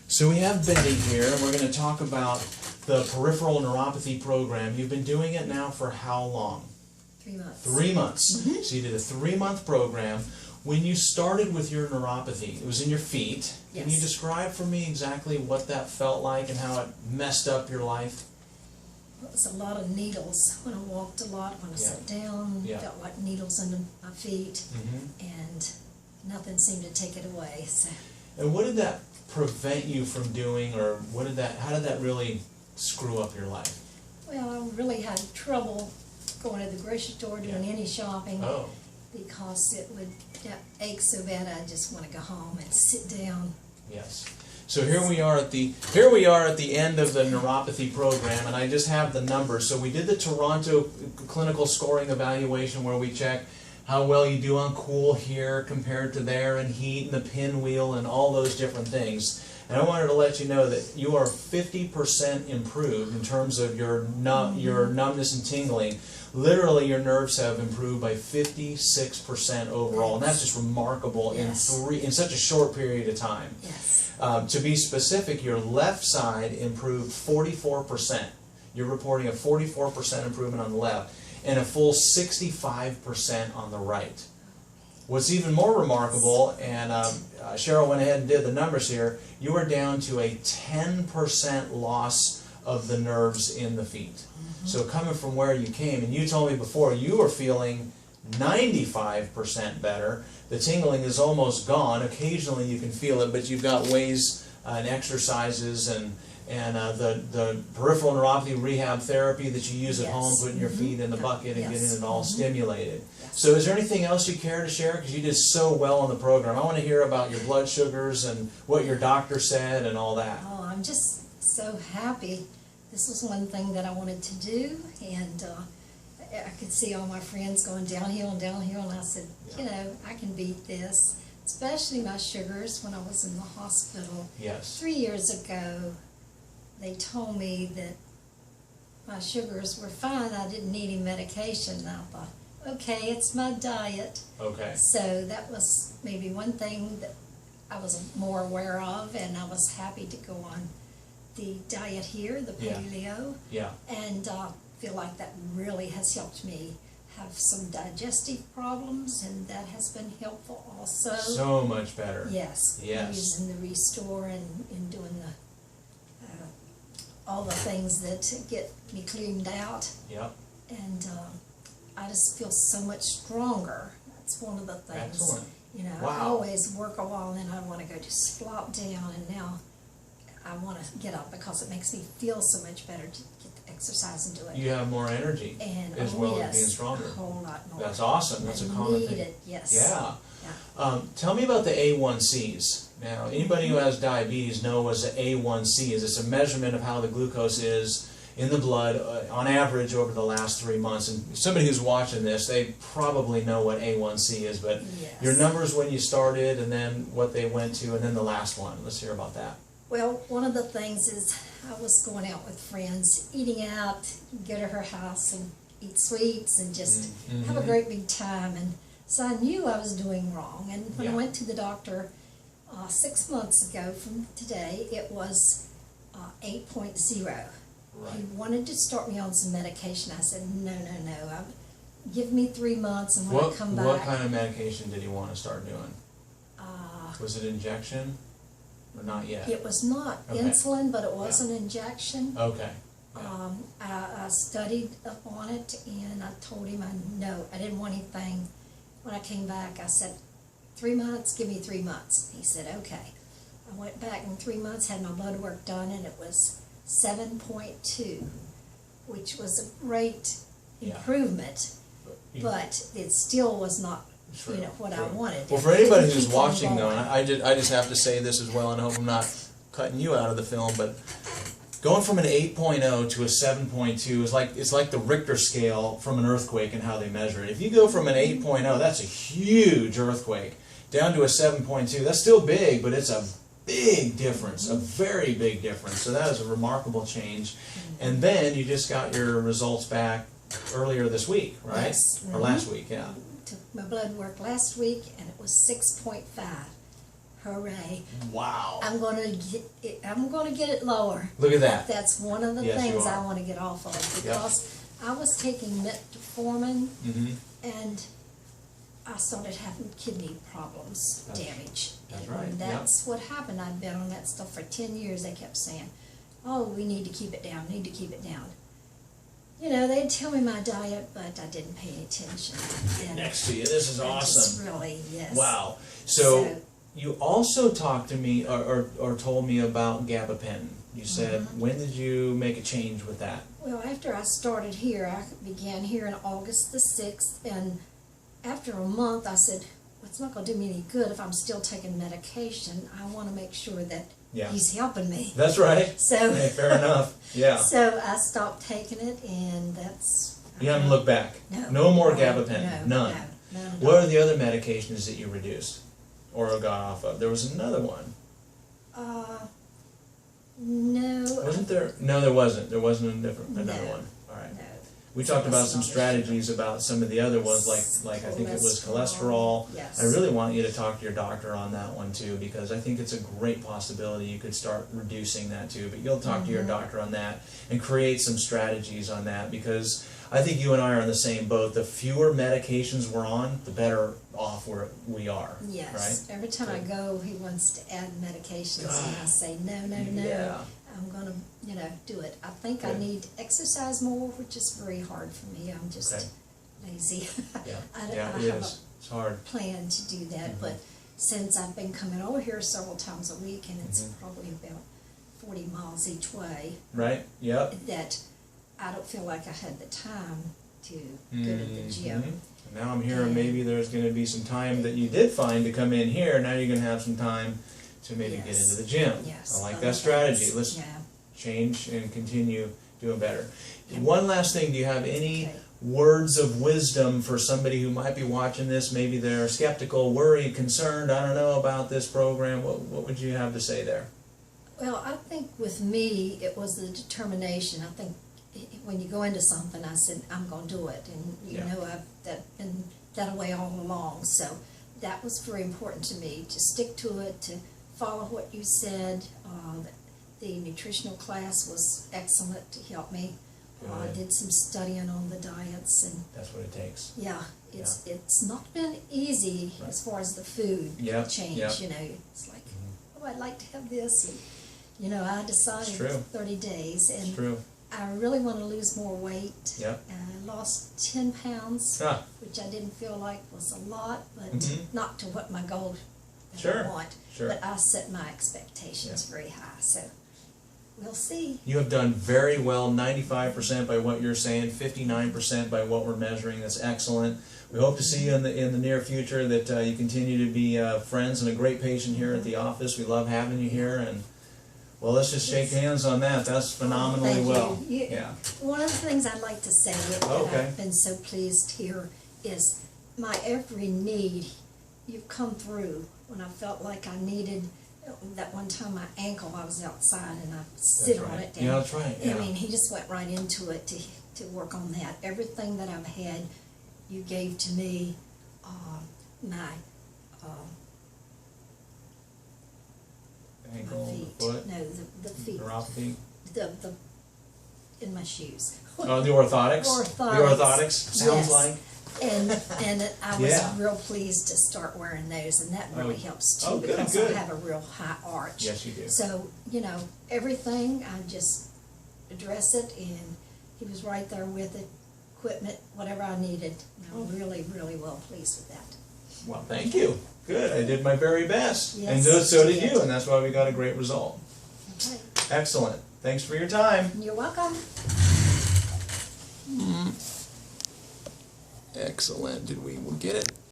So we have Betty here, and we're going to talk about the peripheral neuropathy program. You've been doing it now for how long? 3 months. 3 months. Mm-hmm. So you did a 3-month program. When you started with your neuropathy, it was in your feet. Yes. Can you describe for me exactly what that felt like and how it messed up your life? It was a lot of needles when I walked a lot, when I sat down, felt like needles in my feet, and nothing seemed to take it away. So. And what did that prevent you from doing, or how did that really screw up your life? Well, I really had trouble going to the grocery store, doing any shopping, because it would ache so bad I just want to go home and sit down. Yes. So here we are at the end of the neuropathy program, and I just have the numbers. So we did the Toronto clinical scoring evaluation where we check how well you do on cool here compared to there, and heat and the pinwheel and all those different things. And I wanted to let you know that you are 50% improved in terms of your numbness and tingling. Literally, your nerves have improved by 56% overall, and that's just remarkable in such a short period of time. Yes. To be specific, your left side improved 44%. You're reporting a 44% improvement on the left, and a full 65% on the right. What's even more remarkable, and Cheryl went ahead and did the numbers here, you are down to a 10% loss of the nerves in the feet. So coming from where you came, and you told me before you were feeling 95% better. The tingling is almost gone. Occasionally you can feel it, but you've got ways and exercises and the peripheral neuropathy rehab therapy that you use at home, putting your feet in the bucket and getting it all stimulated. So is there anything else you care to share? Because you did so well on the program. I want to hear about your blood sugars and what your doctor said and all that. Oh, I'm just so happy. This was one thing that I wanted to do, and I could see all my friends going downhill and downhill, and I said, you know, I can beat this, especially my sugars. When I was in the hospital 3 years ago, they told me that my sugars were fine. I didn't need any medication, and I thought, okay, it's my diet. Okay. So that was maybe one thing that I was more aware of, and I was happy to go on the diet here, the paleo, and feel like that really has helped me have some digestive problems, and that has been helpful also. So much better. Yes. Using the Restore and doing the all the things that get me cleaned out. Yep. And I just feel so much stronger. That's one of the things. Excellent. You know, I always work a while and then I want to go just flop down, and now I want to get up because it makes me feel so much better to get the exercise and do it. You have more energy and, as well as being stronger. A whole lot more. That's awesome. That's a common thing. It, yes. Yeah. Tell me about the A1Cs. Now, anybody who has diabetes knows what A1C is. It's a measurement of how the glucose is in the blood on average over the last 3 months. And somebody who's watching this, they probably know what A1C is, but your numbers when you started, and then what they went to, and then the last one. Let's hear about that. Well, one of the things is I was going out with friends, eating out, go to her house and eat sweets and just have a great big time. And so I knew I was doing wrong. And when I went to the doctor 6 months ago from today, it was 8.0. Right. He wanted to start me on some medication. I said, no. Give me 3 months, and when I come back. What kind of medication did he want to start doing? Was it injection? Or not yet? It was not insulin, but it was an injection. Okay. I studied up on it, and I told him I didn't want anything. When I came back, I said, 3 months, give me 3 months. He said, okay. I went back in 3 months, had my blood work done, and it was 7.2, which was a great improvement, but it still was not what I wanted. Well, for anybody who's watching, though, and I just have to say this as well, and I hope I'm not cutting you out of the film, but going from an 8.0 to a 7.2 is it's like the Richter scale from an earthquake and how they measure it. If you go from an 8.0, that's a huge earthquake, down to a 7.2, that's still big, but it's a big difference, a very big difference. So that is a remarkable change. And then you just got your results back earlier this week, right? Yes. Or last week, Took my blood work last week, and it was 6.5. hooray. Wow. I'm gonna get it lower. Look at that. That's one of the Yes, you things are. I wanna get off of, because I was taking metformin Mm-hmm. and I started having kidney problems, That's- damage. that's right, And yep. that's what happened. I'd been on that stuff for 10 years. They kept saying, oh, we need to keep it down, need to keep it down. You know, they'd tell me my diet, but I didn't pay any attention. And Next to you. This is I just awesome. really, yes. Wow. So you also talked to me or told me about gabapentin. You said, when did you make a change with that? Well, after I started here, I began here in August the 6th, and after a month I said, well, it's not going to do me any good if I'm still taking medication. I want to make sure that Yeah. he's helping me. That's right. So, Hey, fair enough. Yeah. so I stopped taking it, and that's... You haven't looked back. No. No more No, gabapentin. no, None. no, none at What all. are the other medications that you reduced or got off of? There was another one. No. Wasn't there? No, there wasn't. There wasn't another No. one. All right. No. We talked about some That's strategies about some of the other ones, like I think it was cholesterol. Yes. I really want you to talk to your doctor on that one too, because I think it's a great possibility you could start reducing that too. But you'll talk to your doctor on that and create some strategies on that, because I think you and I are in the same boat. The fewer medications we're on, the better off we are. Yes. Right? Every time I go, he wants to add medications, and I say, no, no, no. Yeah. I'm gonna, do it. I think I Good. need to exercise more, which is very hard for me. I'm just Okay. lazy. Yeah. I Yeah, have it a is. It's hard. plan to do that, but since I've been coming over here several times a week, and it's probably about 40 miles each way, Right? Yep. that I don't feel like I had the time to go to the gym. And now I'm hearing maybe there's going to be some time that you did find to come in here. Now you're going to have some time to maybe get Yes. into the gym. Yes. I like other that strategy. things, Let's yeah. change and continue doing better. Yeah. One last thing, do you have any Okay. words of wisdom for somebody who might be watching this? Maybe they're skeptical, worried, concerned, I don't know about this program. What would you have to say there? Well, I think with me, it was the determination. I think when you go into something, I said, I'm going to do it. And, Yeah. I've been that way all along. So that was very important to me, to stick to it, to follow what you said. The nutritional class was excellent to help me. I Good. did some studying on the diets, and That's what it takes. yeah, it's not been easy Right. as far as the food Yep, change. yep. It's like, oh, I'd like to have this, and I decided It's true. 30 days, It's and true. I really want to lose more weight. Yep. And I lost 10 pounds, Ah, which I didn't feel like was a lot, but Mhm. not to what my goal that Sure, I want. sure. But I set my expectations very high, so we'll see. you have done very well, 95% by what you're saying, 59% by what we're measuring. That's excellent. We hope to see you in the near future, that you continue to be friends and a great patient here at the office. We love having you here, and well, let's just shake hands on that. That's phenomenally Thank well. you. Yeah. One of the things I'd like to say that Okay. I've been so pleased here is my every need you've come through. When I felt like I needed, that one time my ankle, I was outside and I sit That's on right. it. And, Yeah, that's right, yeah. I mean, he just went right into it to work on that. Everything that I've had, you gave to me. My Ankle, feet. the foot, No, the feet. neuropathy. The in my shoes. Oh, the orthotics. Orthotics. The orthotics sounds Yes. like. And I was Yeah. real pleased to start wearing those, and that really helps too, Oh, good, because good. I have a real high arch. Yes, you do. So, everything, I just address it, and he was right there with it, equipment, whatever I needed. And I'm really, really well pleased with that. Well, thank you. Good. I did my very best. Yes, And so you did did. you, and that's why we got a great result. Okay. Excellent. Thanks for your time. You're welcome. Excellent. Did we get it?